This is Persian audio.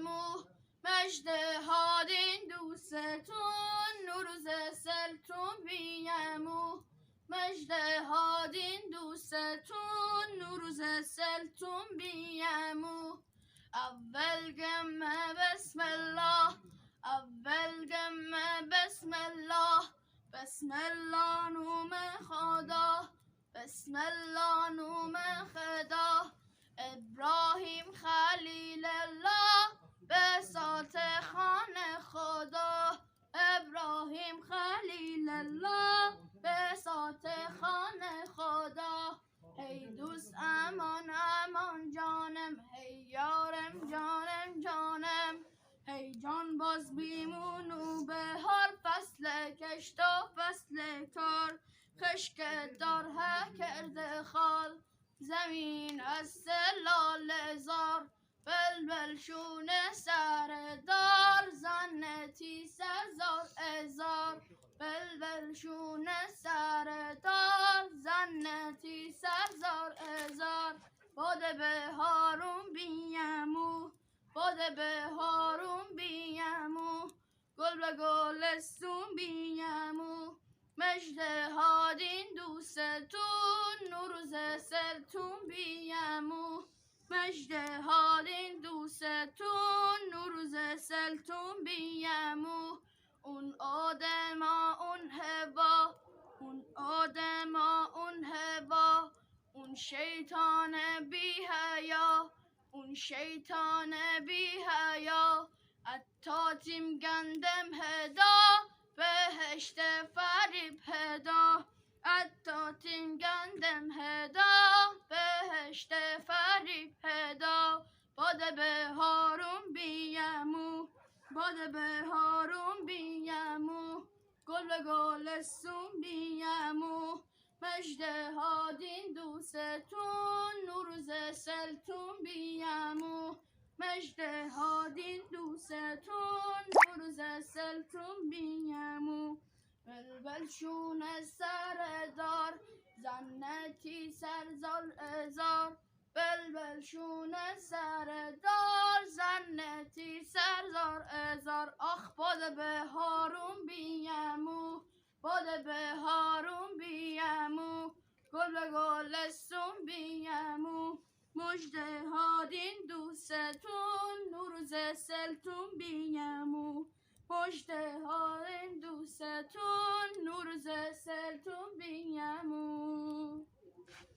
بیمو مجدهادین دوستون نوروز سلتون بیمو مجدهادین دوستون نوروز سلتون بیمو اول گمه بسم الله اول گمه بسم الله بسم الله نوم خدا بسم الله نوم خدا ابراهیم خلیل الله بساط خانه خدا ابراهیم خلیل الله بساط خانه خدا هی دوست امان امان جانم هی یارم جانم جانم هی جان باز بیمونو بهار فصل کشت و فصل کار خشک دار کرده خال زمین از لاله زار بلبل شونه سر دار زنتی سرزار ازار بلبل شونه سر دار زنتی سرزار ازار باد بهارون بیمو باد بهارون بیمو گل به گلستون بیمو مجدهادین دوستون نوروز سلتون بیمو مجدهادین دوستون نوروز سلتون بیمو اون آدما اون هوا اون آدما اون هوا اون شیطان بی حیا اون شیطان بی حیا اتاتیم گندم هدا بهشت فریب هدا اتاتیم گندم هدا بهشت فریب هدا باد بهارون بیمو باد بهارون بیمو گل به گلستون بیمو مجدهادین دوستون نوروز سلتون بیمو مجدهادین دوستون نوروز سلتون بیمو بلبل شونه سر دار زنتی سرزار ازار بلبل شونه سر دار زنتی سرزار ازار آخ باد بهارون بیمو باد بهارون بیمو گل به گلستون بیمو مجدهادین دوستون نوروز سلتون بیمو مجدهادین دوستون نوروز سلتون بیمو